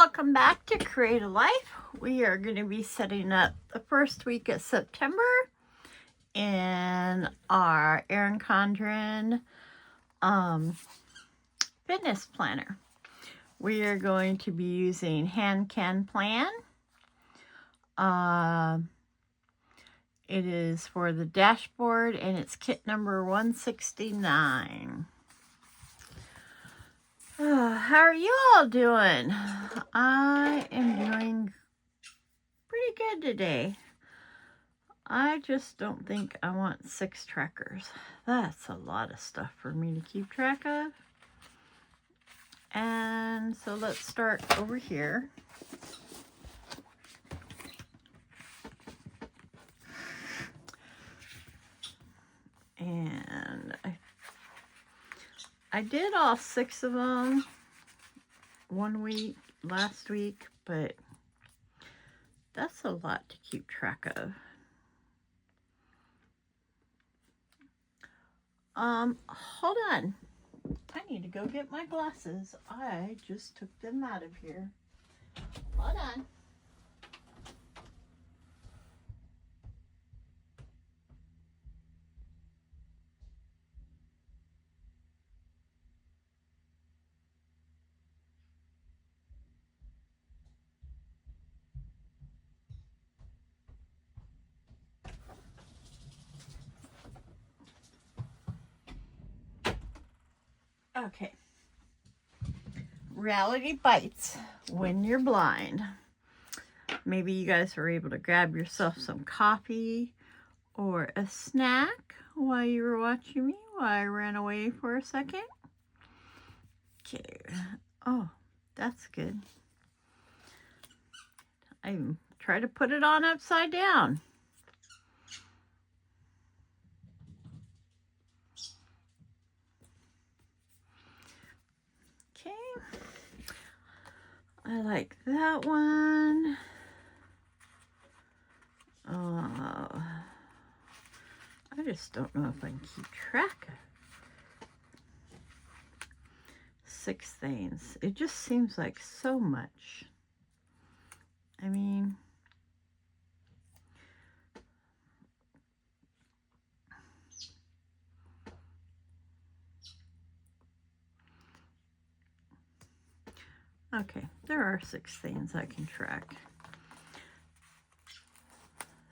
welcome back to Create a Life. We are going to be setting up the first week of September in our Erin Condren fitness planner. We are going to be using Hand Can Plan. It is for the dashboard and it's kit number 169. How are you all doing? I am doing pretty good today. I just don't think I want 6 trackers. That's a lot of stuff for me to keep track of. And so let's start over here. And I did all 6 of them last week, but that's a lot to keep track of. Hold on. I need to go get my glasses. I just took them out of here. Hold on. Okay. Reality bites when you're blind. Maybe you guys were able to grab yourself some coffee or a snack while you were watching me while I ran away for a second. Okay. Oh, that's good. I try to put it on upside down. Okay. I like that one. I just don't know if I can keep track of 6 things. It just seems like so much. I mean, okay, there are 6 things I can track.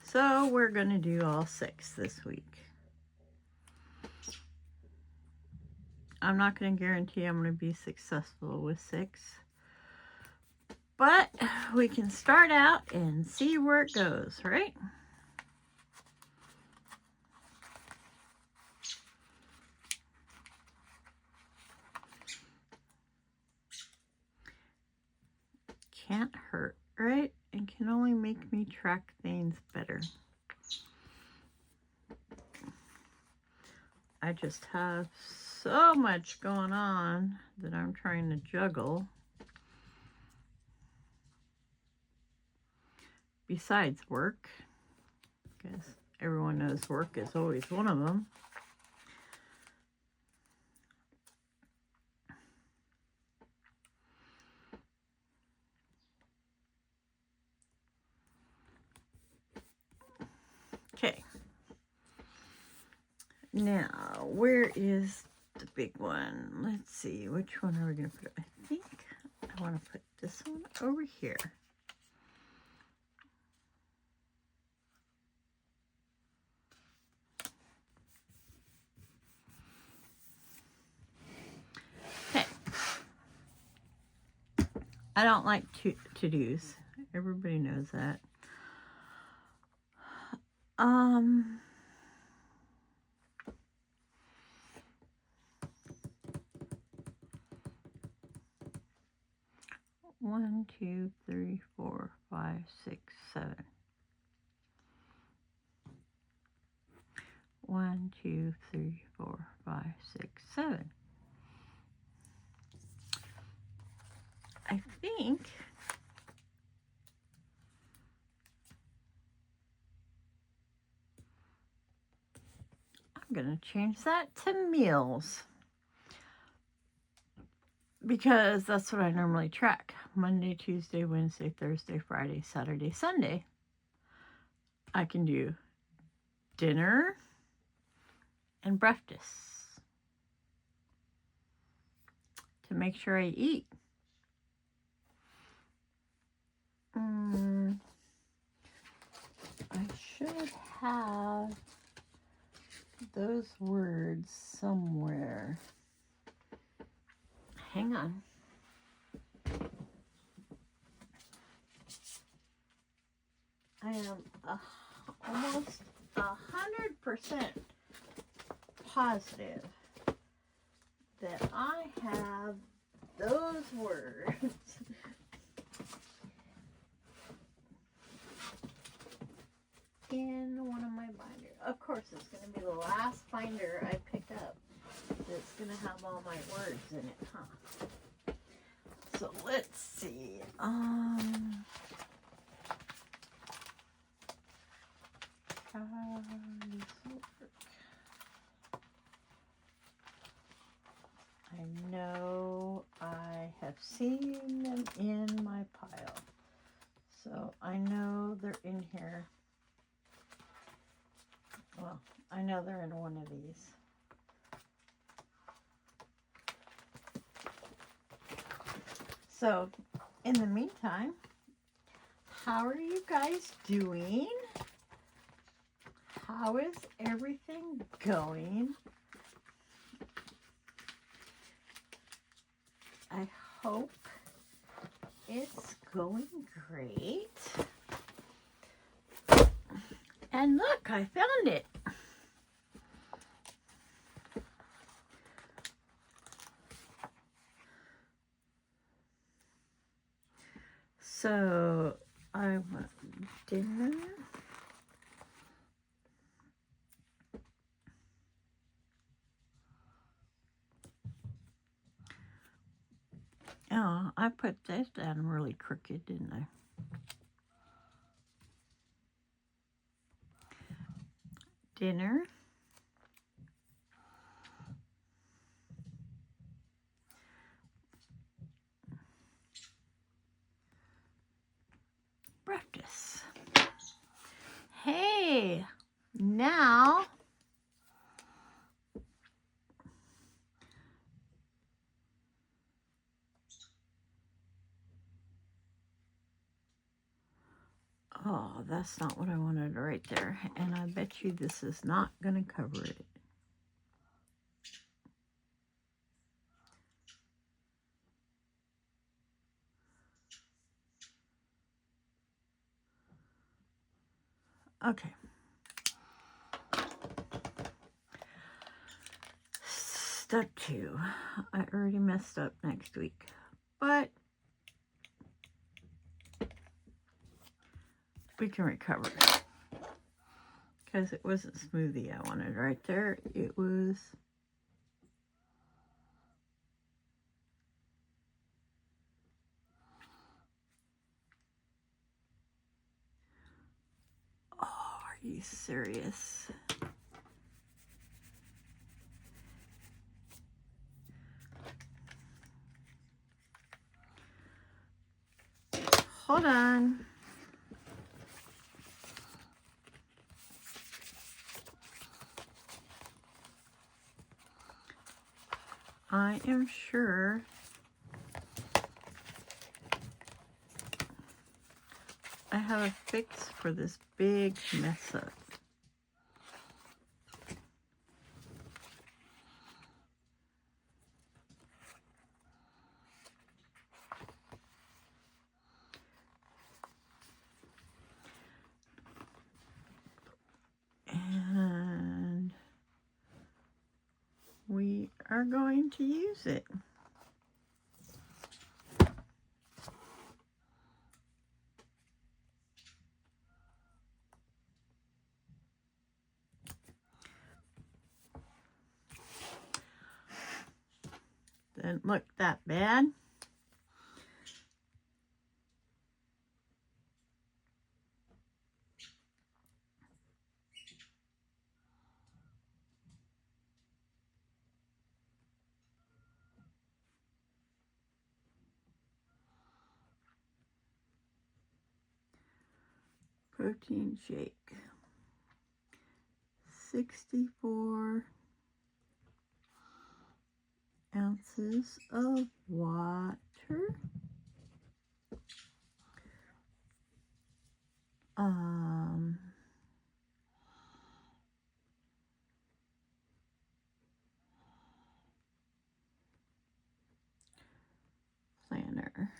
So we're going to do all 6 this week. I'm not going to guarantee I'm going to be successful with 6. But we can start out and see where it goes, right? Can't hurt, right? It can only make me track things better. I just have so much going on that I'm trying to juggle. Besides work, because everyone knows work is always one of them. Okay. Now, where is the big one? Let's see, which one are we going to put? I think I want to put this one over here. Okay. I don't like to-dos. Everybody knows that. 1, 2, 3, 4, 5, 6, 7. 1, 2, 3, 4, 5, 6, 7. I think I'm going to change that to meals. because that's what I normally track. Monday, Tuesday, Wednesday, Thursday, Friday, Saturday, Sunday. I can do dinner and breakfast to make sure I eat. I should have those words somewhere. Hang on. I am almost 100% positive that I have those words in one of my binders. Of course, it's going to be the last binder I pick up that's going to have all my words in it, huh? So let's see. I know I have seen them in my pile, so I know they're in here. Well, I know they're in one of these. So, in the meantime, how are you guys doing? How is everything going? I hope it's going great. And look, I found it. So I want dinner. Oh, I put this down really crooked, didn't I? Dinner. Breakfast. Hey, now oh, that's not what I wanted right there. And I bet you this is not going to cover it. Okay. Step 2. I already messed up next week. But we can recover. Because it wasn't smoothie I wanted right there. It was... Oh, are you serious? Hold on. I am sure I have a fix for this big mess up. And we are going to use it. Didn't look that bad. protein shake. 64 ounces of water. Planner.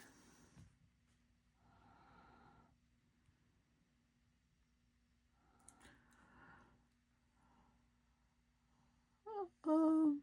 Oh.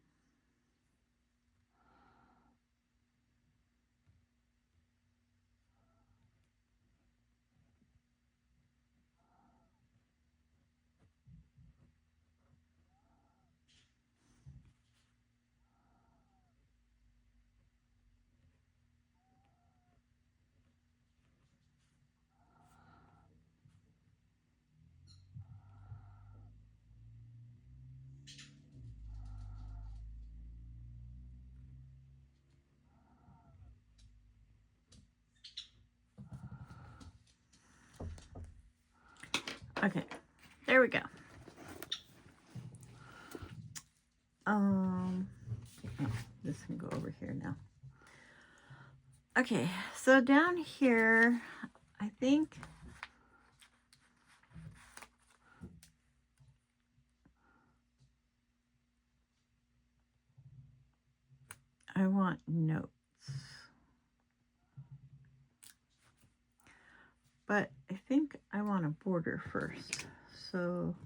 Okay, there we go. This can go over here now. Okay, so down here, I think I want notes. But I think I want a border first. So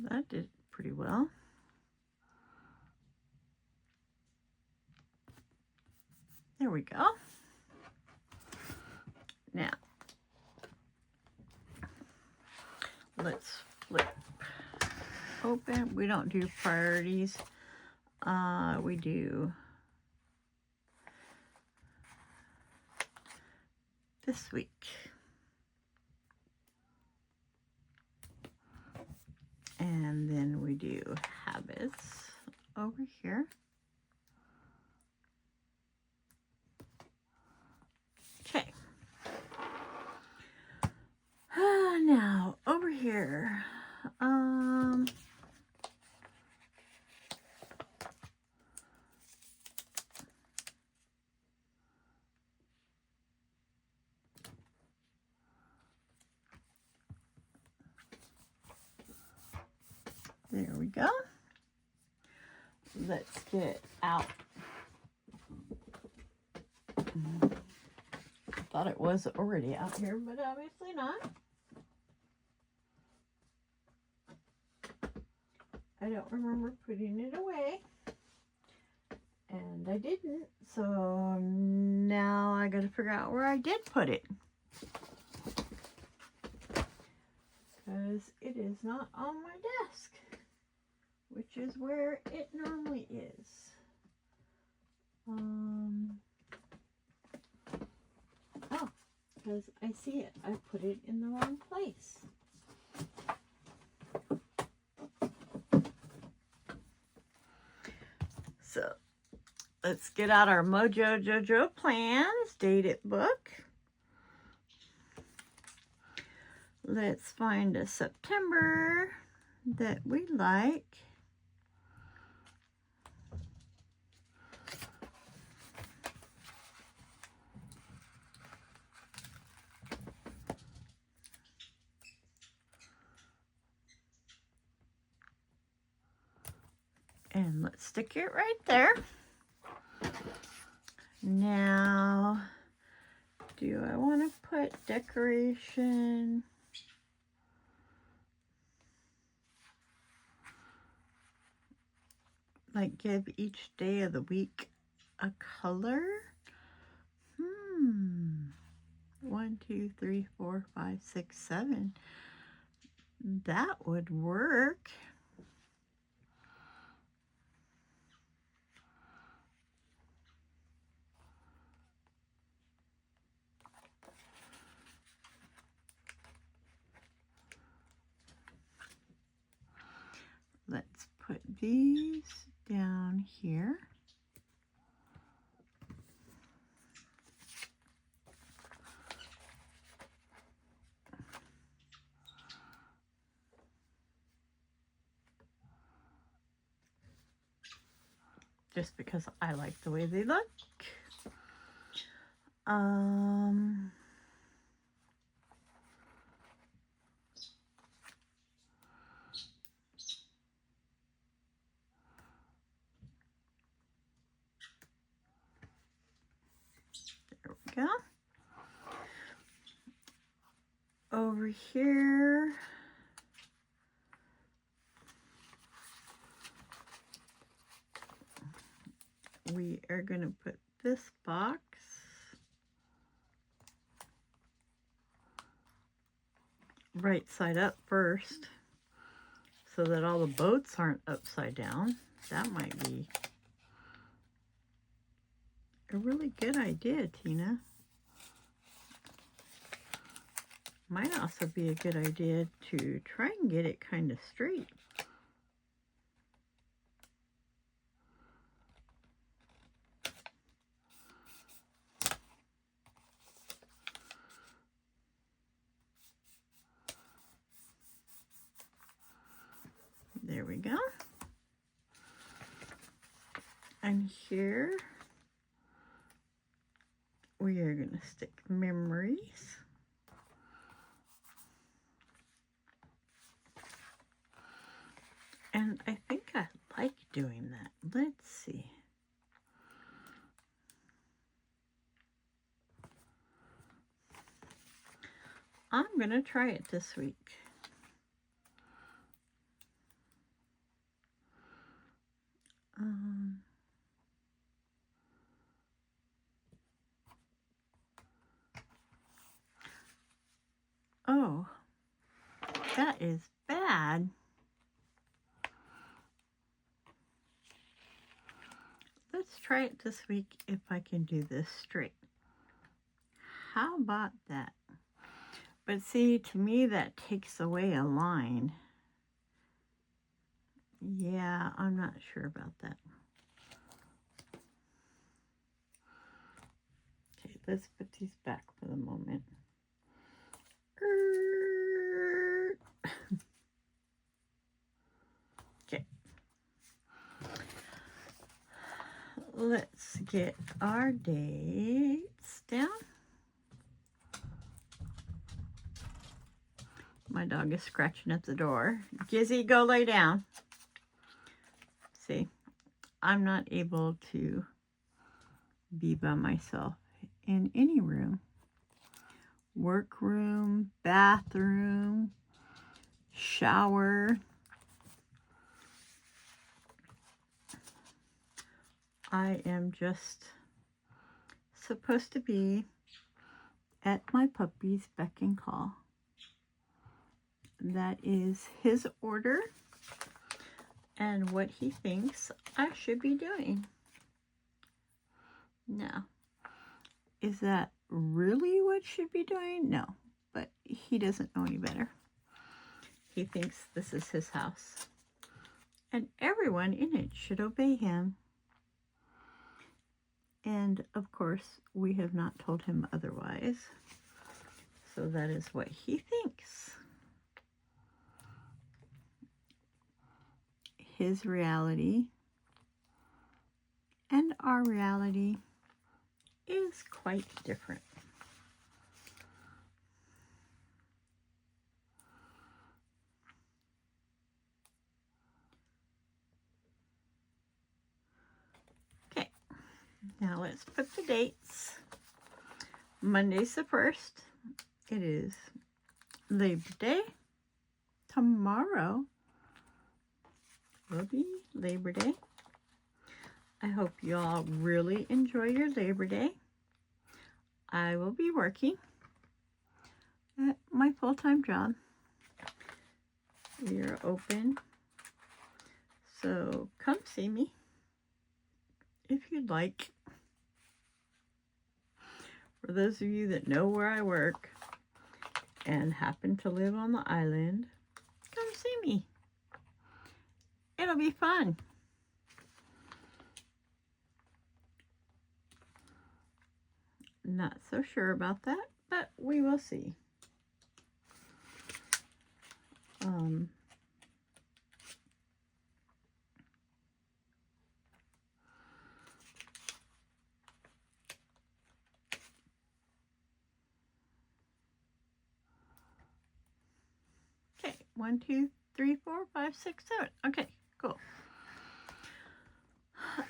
that did pretty well. There we go. Now, let's flip open. We don't do priorities. We do this week. And then we do habits over here. Okay. Now over here, there we go. Let's get out. I thought it was already out here, but obviously not. I don't remember putting it away. And I didn't, so now I gotta figure out where I did put it. Because it is not on my desk, which is where it normally is. Oh, because I see it. I put it in the wrong place. So, let's get out our Mojo Jojo Plans dated book. Let's find a September that we like. And let's stick it right there. Now, do I want to put decoration? Like give each day of the week a color? 1, 2, 3, 4, 5, 6, 7. That would work. put these down here. Just because I like the way they look. There we go. Over here, we are going to put this box right side up first so that all the boats aren't upside down. That might be a really good idea, Tina. Might also be a good idea to try and get it kind of straight. There we go. And here we are going to stick memories. And I think I like doing that. Let's see. I'm going to try it this week. Oh, that is bad. Let's try it this week if I can do this straight. How about that? But see, to me, that takes away a line. Yeah, I'm not sure about that. Okay, let's put these back for the moment. Okay. Let's get our dates down. My dog is scratching at the door. Gizzy, go lay down. See, I'm not able to be by myself in any room. Workroom, bathroom, shower. I am just supposed to be at my puppy's beck and call. That is his order and what he thinks I should be doing. Now, is that really what should be doing? No, but he doesn't know any better. He thinks this is his house, and everyone in it should obey him. And of course, we have not told him otherwise. So that is what he thinks. His reality and our reality is quite different. Okay, now let's put the dates. Monday's the 1st. It is Labor Day. Tomorrow will be Labor Day. I hope you all really enjoy your Labor Day. I will be working at my full-time job. We are open, so come see me if you'd like. For those of you that know where I work and happen to live on the island, come see me. It'll be fun. Not so sure about that, but we will see. Okay, 1, 2, 3, 4, 5, 6, 7. Okay, cool.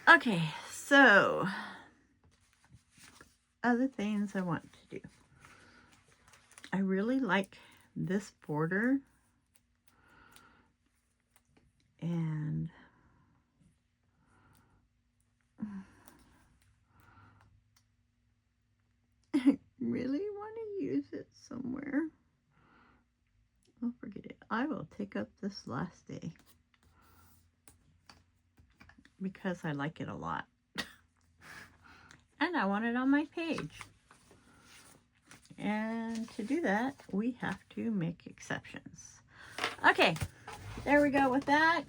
Okay, so other things I want to do. I really like this border, and I really want to use it somewhere. I'll forget it. I will take up this last day because I like it a lot. And I want it on my page. And to do that, we have to make exceptions. Okay, there we go with that.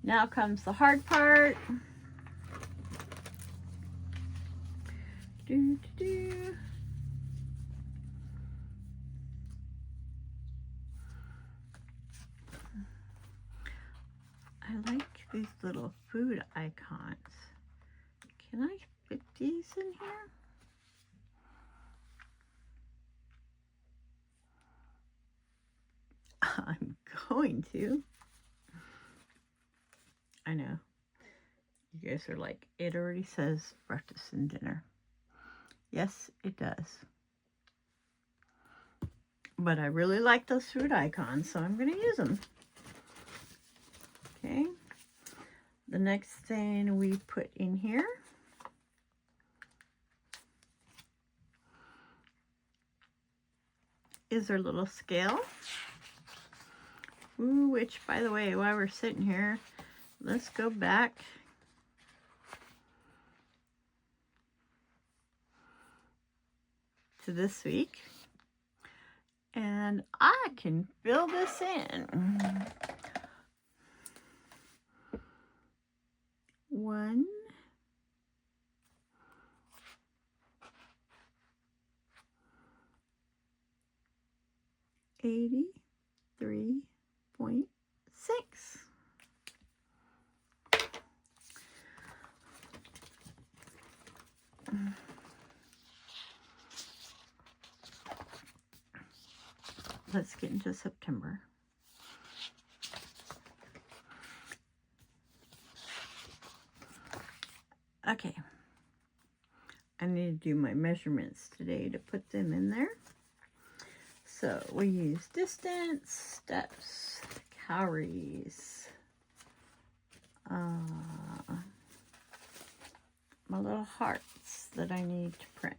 Now comes the hard part. I like these little food icons. Can I fit these in here? I'm going to. I know. You guys are like, it already says breakfast and dinner. Yes, it does. But I really like those food icons, so I'm going to use them. Okay. The next thing we put in here is our little scale. Ooh, which, by the way, while we're sitting here, let's go back to this week. And I can fill this in. 1, 83.6. Let's get into September. Okay. I need to do my measurements today to put them in there. So we use distance, steps, calories, my little hearts that I need to print,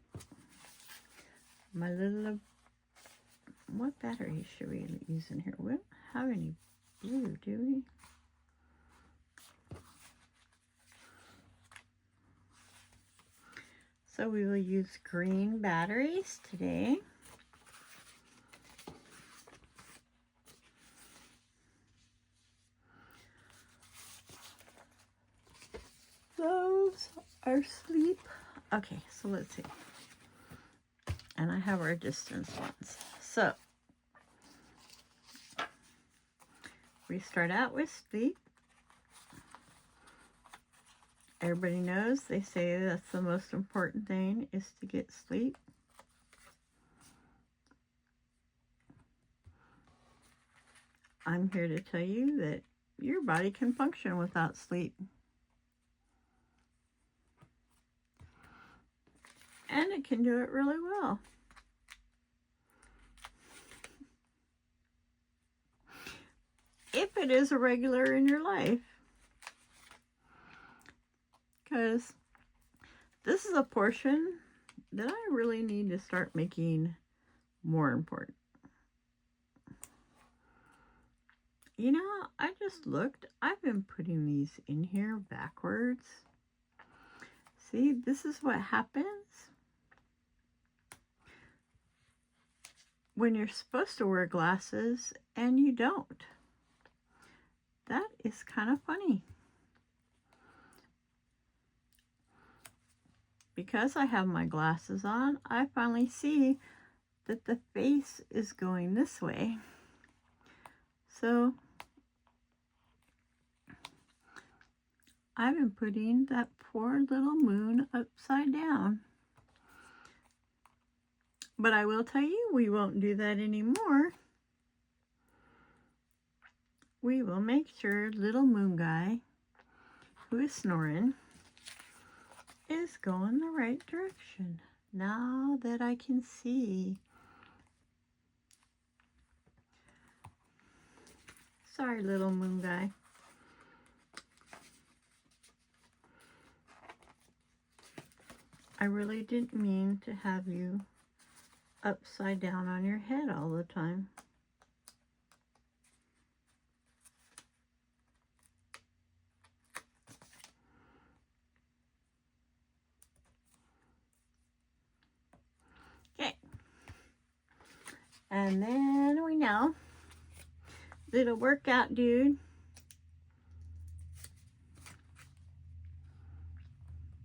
my little, what batteries should we use in here? We don't have any blue, do we? So we will use green batteries today. Those are sleep. Okay, so let's see. And I have our distance ones. So we start out with sleep. Everybody knows, they say that's the most important thing is to get sleep. I'm here to tell you that your body can function without sleep. And it can do it really well. If it is a regular in your life. Because this is a portion that I really need to start making more important. You know, I just looked. I've been putting these in here backwards. See, this is what happens when you're supposed to wear glasses and you don't. That is kind of funny. Because I have my glasses on, I finally see that the face is going this way. So I've been putting that poor little moon upside down. But I will tell you, we won't do that anymore. We will make sure little moon guy, who is snoring, is going the right direction. Now that I can see. Sorry, little moon guy. I really didn't mean to have you upside down on your head all the time. Okay. And then we know little workout dude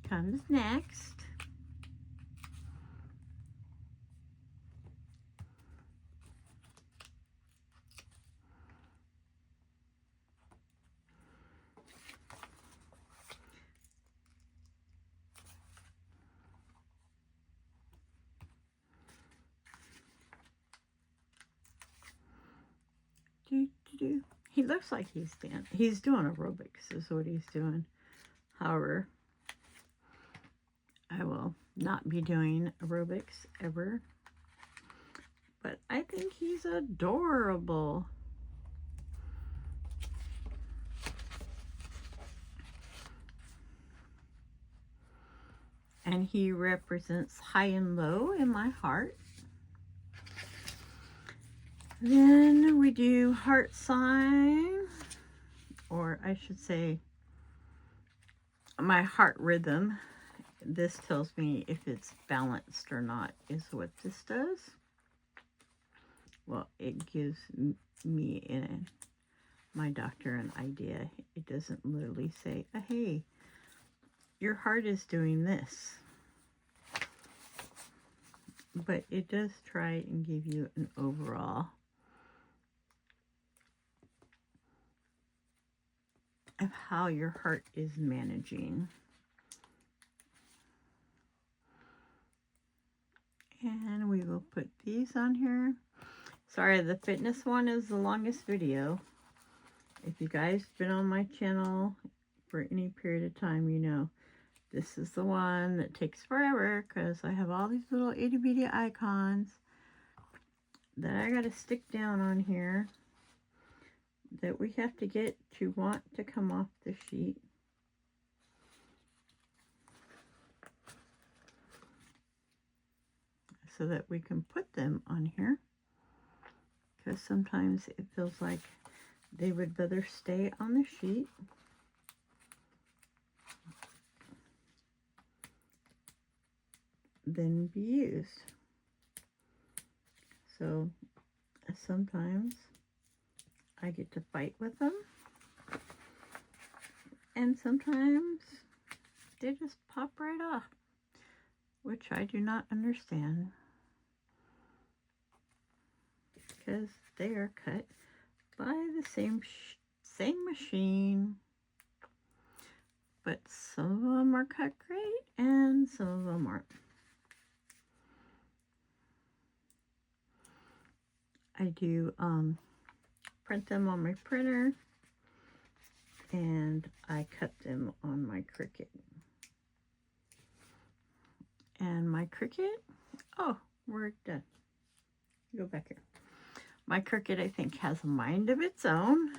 comes next. He looks like he's doing aerobics is what he's doing. However, I will not be doing aerobics ever. But I think he's adorable. And he represents high and low in my heart. Then we do heart sign, or I should say my heart rhythm. This tells me if it's balanced or not, is what this does. Well, it gives me and my doctor an idea. It doesn't literally say, hey, your heart is doing this. But it does try and give you an overall of how your heart is managing. And we will put these on here. Sorry, the fitness one is the longest video. If you guys have been on my channel for any period of time, you know this is the one that takes forever because I have all these little itty bitty icons that I got to stick down on here that we have to get to want to come off the sheet. So that we can put them on here. Because sometimes it feels like they would rather stay on the sheet than be used. So sometimes I get to fight with them, and sometimes they just pop right off, which I do not understand because they are cut by the same machine, but some of them are cut great and some of them aren't. I do print them on my printer, and I cut them on my Cricut. And my Cricut, oh, we're done. Go back here. My Cricut, I think, has a mind of its own.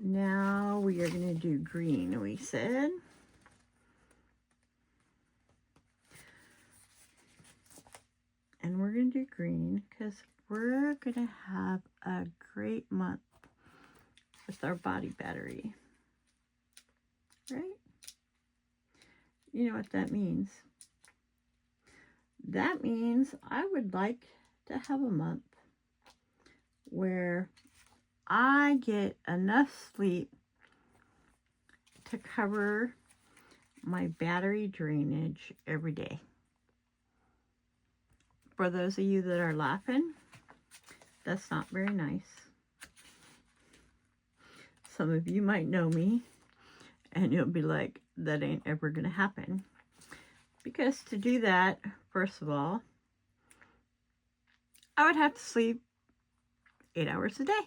Now we are going to do green, we said. And we're going to do green because we're going to have a great month with our body battery. Right? You know what that means. That means I would like to have a month where I get enough sleep to cover my battery drainage every day. For those of you that are laughing, that's not very nice. Some of you might know me, and you'll be like, that ain't ever going to happen. Because to do that, first of all, I would have to sleep 8 hours a day.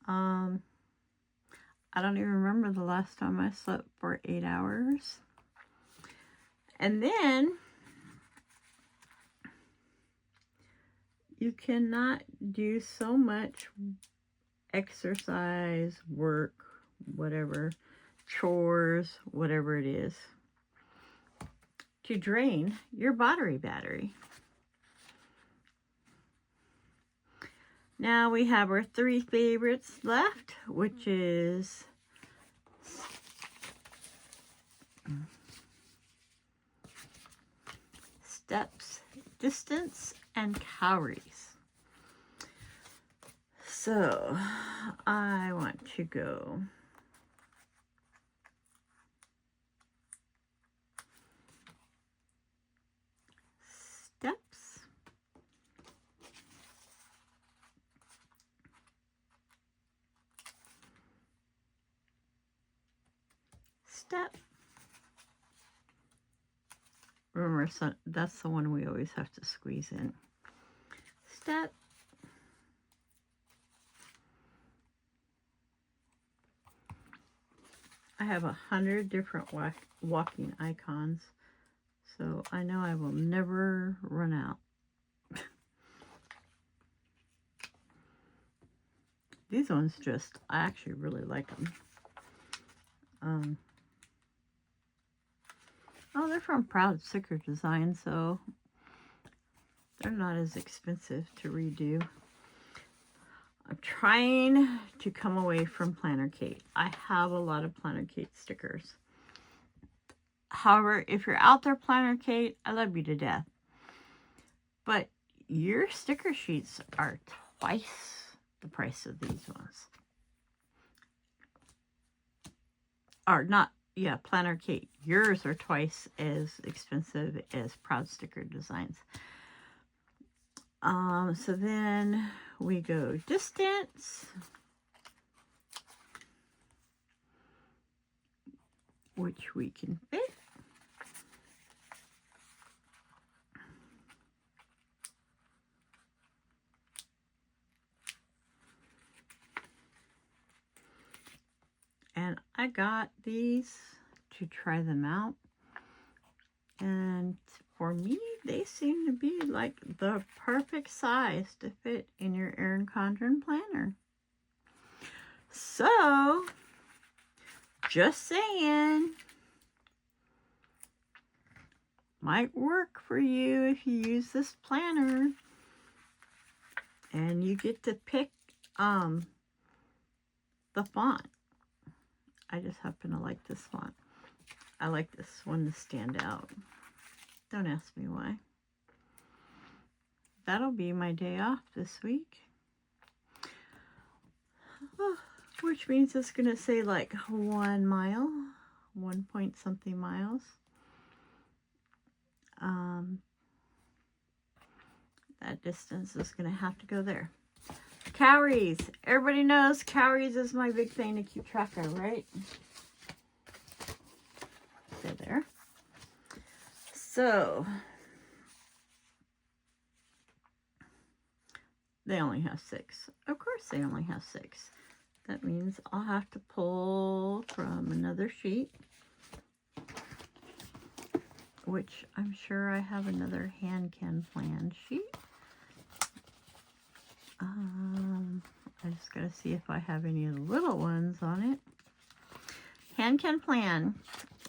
I don't even remember the last time I slept for 8 hours. And then you cannot do so much exercise, work, whatever, chores, whatever it is, to drain your battery. Now we have our 3 favorites left, which is steps, distance, and calories. So I want to go steps, step. Remember, so that's the one we always have to squeeze in. Step. I have 100 different walking icons, so I know I will never run out. These ones I actually really like them. Oh, they're from Proud Sticker Design, so they're not as expensive to redo. I'm trying to come away from Planner Kate. I have a lot of Planner Kate stickers. However, if you're out there, Planner Kate, I love you to death. But your sticker sheets are twice the price of these ones. Or not, yeah, Planner Kate. Yours are twice as expensive as Proud Sticker Designs. So then we go distance, which we can fit. And I got these to try them out. And for me, they seem to be like the perfect size to fit in your Erin Condren planner. So, just saying, might work for you if you use this planner. And you get to pick the font. I just happen to like this font. I like this one to stand out. Don't ask me why. That'll be my day off this week. Oh, which means it's going to say like 1 mile, 1 point something miles. That distance is going to have to go there. Calories. Everybody knows calories is my big thing to keep track of, right? So there. So, they only have 6. Of course they only have 6. That means I'll have to pull from another sheet, which I'm sure I have another hand can plan sheet. I just got to see if I have any little ones on it. Hand can plan.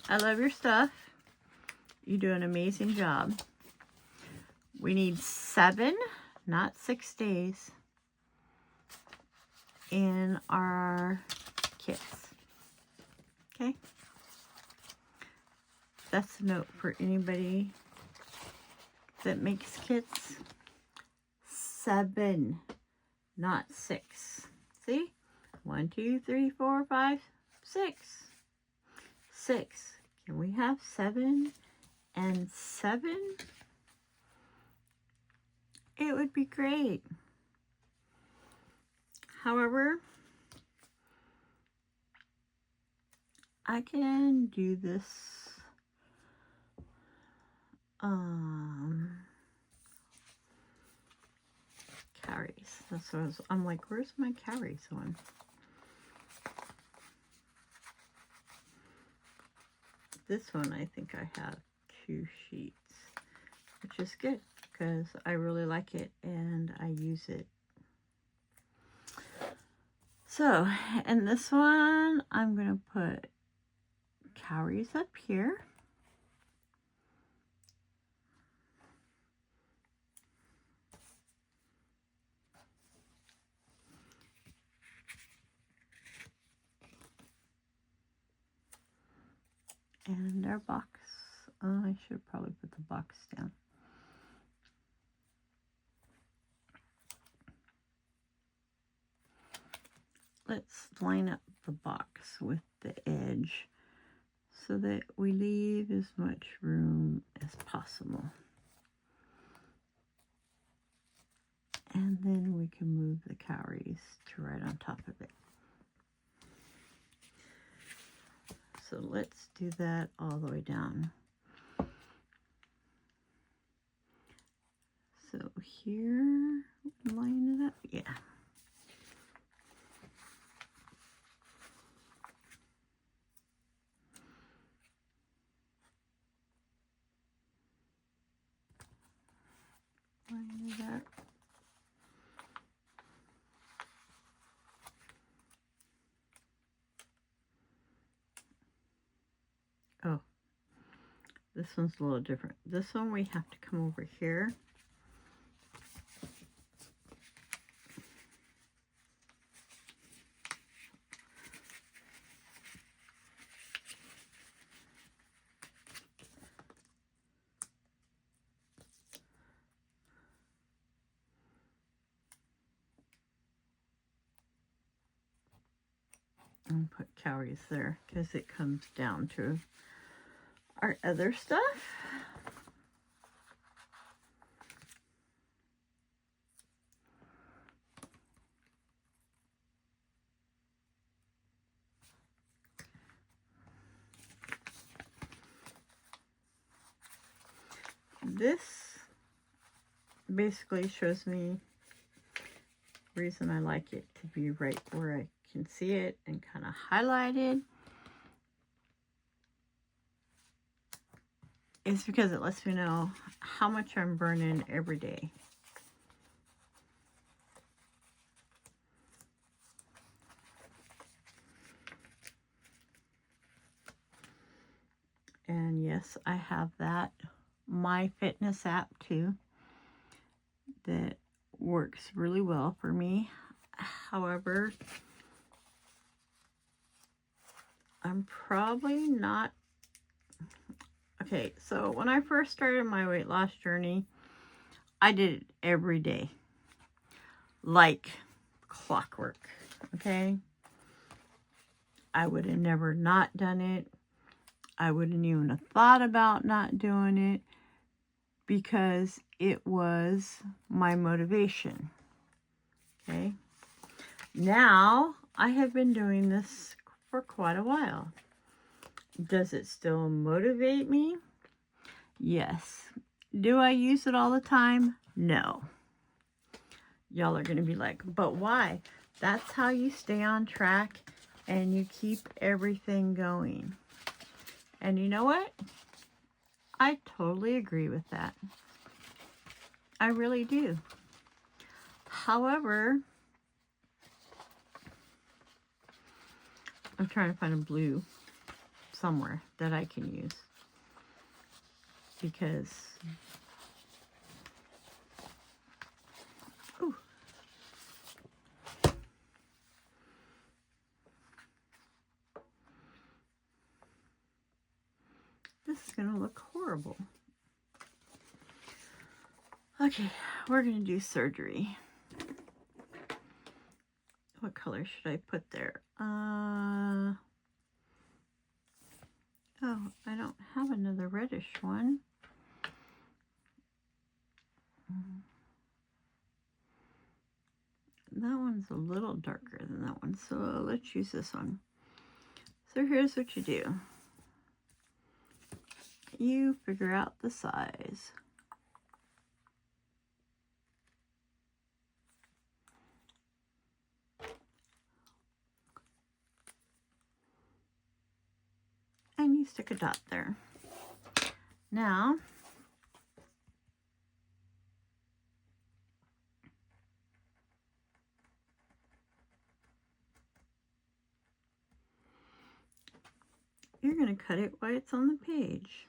I love your stuff. You do an amazing job. We need 7, not 6 days in our kits. Okay? That's a note for anybody that makes kits. 7, not 6. See? 1, 2, 3, 4, 5, 6. 6. Can we have 7 and 7? It would be great. However, I can do this carries. That's what I'm like, where's my carries one? This one, I think I have 2 sheets, which is good because I really like it and I use it. So, in this one, I'm going to put calories up here. And our box. I should probably put the box down. Let's line up the box with the edge so that we leave as much room as possible. And then we can move the calories to right on top of it. So let's do that all the way down. So here, line it up, yeah. Line it up. Oh, this one's a little different. This one we have to come over here. And put calories there because it comes down to our other stuff. This basically shows me the reason I like it to be right where I can see it and kind of highlighted is because it lets me know how much I'm burning every day. And yes, I have that My Fitness app too that works really well for me. However, I'm probably not. Okay, so when I first started my weight loss journey, I did it every day, like clockwork, okay? I would have never not done it. I wouldn't even have thought about not doing it because it was my motivation, okay? Now, I have been doing this for quite a while. Does it still motivate me? Yes. Do I use it all the time? No. Y'all are going to be like, but why? That's how you stay on track and you keep everything going. And you know what? I totally agree with that. I really do. However, I'm trying to find a blue somewhere that I can use because ooh, this is gonna look horrible. Okay, we're gonna do surgery. What color should I put there? Oh, I don't have another reddish one. That one's a little darker than that one, so let's use this one. So here's what you do. You figure out the size. And you stick a dot there. Now, you're going to cut it while it's on the page.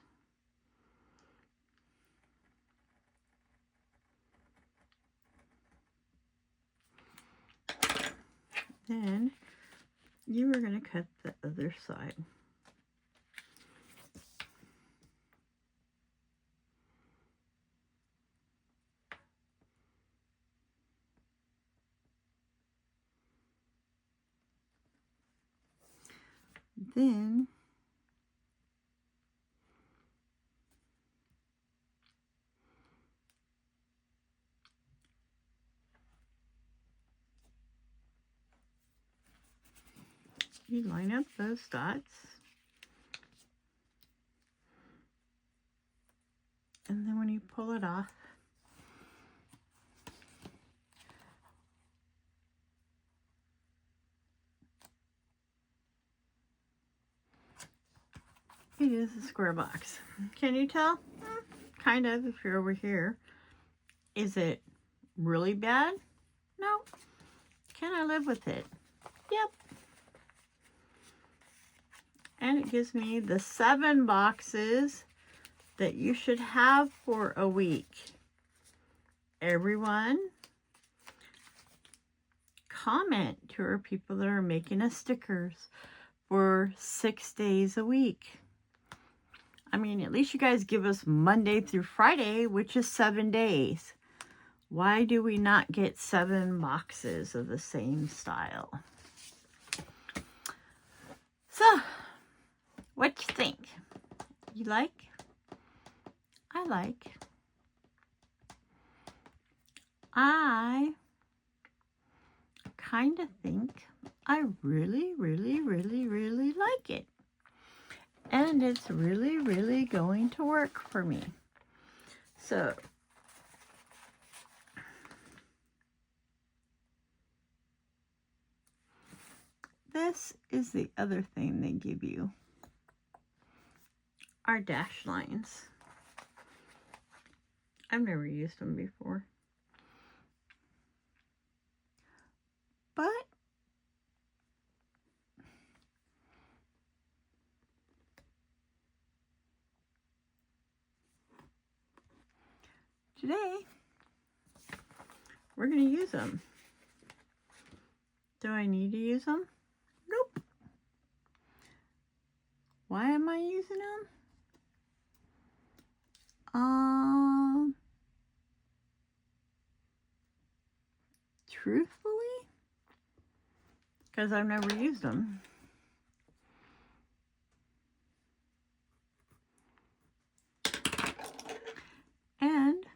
Then you are going to cut the other side. Then you line up those dots. And then when you pull it off, it is a square box. Can you tell? Kind of, if you're over here. Is it really bad? No. Can I live with it? Yep. And it gives me the 7 boxes that you should have for a week. Everyone, comment to our people that are making us stickers for 6 days a week. I mean, at least you guys give us Monday through Friday, which is 7 days. Why do we not get 7 boxes of the same style? So, what you think? You like? I like. I kind of think I really, really, really, really like it. And it's really, really going to work for me. So, this is the other thing they give you. Our dash lines. I've never used them before. But today, we're going to use them. Do I need to use them? Nope. Why am I using them? Truthfully, because I've never used them. And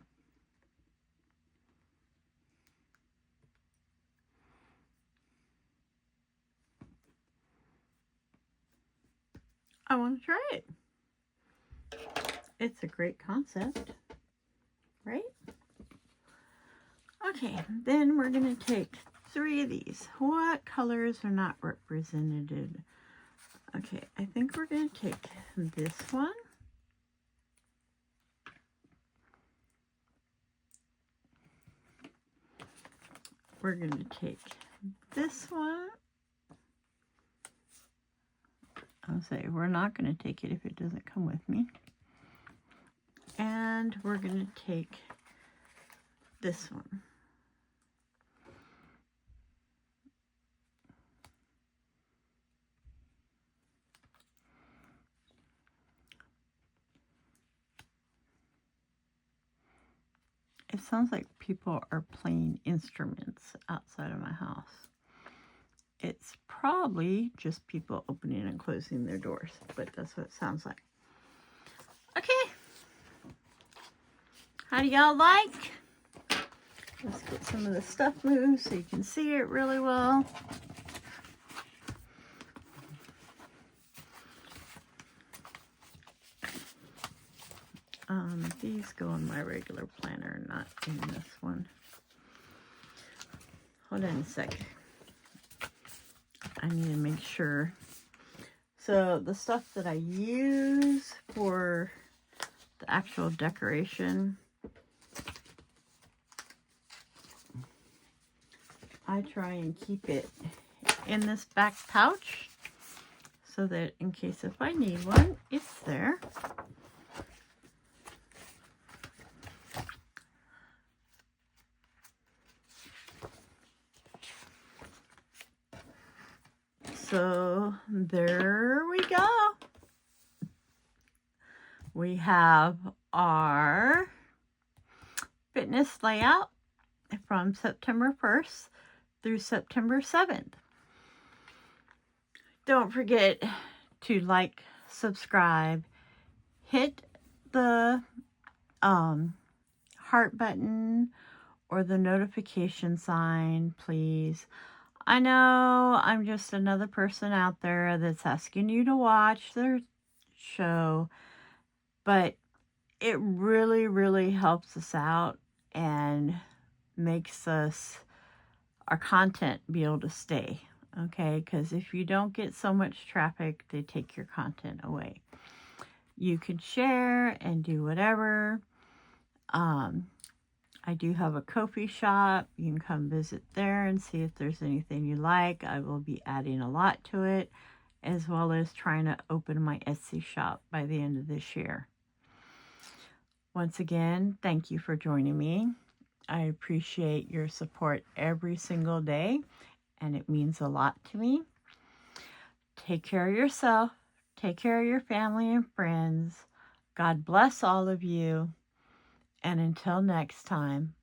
I want to try it. It's a great concept, right? Okay, then we're going to take 3 of these. What colors are not represented? Okay, I think we're going to take this one. We're going to take this one. I'll say we're not going to take it if it doesn't come with me. And we're going to take this one. It sounds like people are playing instruments outside of my house. It's probably just people opening and closing their doors, but that's what it sounds like. Okay. How do y'all like? Let's get some of the stuff moved so you can see it really well. These go in my regular planner, not in this one. Hold on a sec. I need to make sure. So the stuff that I use for the actual decoration, I try and keep it in this back pouch so that in case if I need one, it's there. So there we go. We have our fitness layout from September 1st through September 7th. Don't forget to like, subscribe, hit the heart button or the notification sign, please. I know I'm just another person out there that's asking you to watch their show, but it really, really helps us out and makes us, our content, be able to stay, okay? Because if you don't get so much traffic, they take your content away. You can share and do whatever. I do have a Ko-fi shop. You can come visit there and see if there's anything you like. I will be adding a lot to it, as well as trying to open my Etsy shop by the end of this year. Once again, thank you for joining me. I appreciate your support every single day, and it means a lot to me. Take care of yourself. Take care of your family and friends. God bless all of you. And until next time,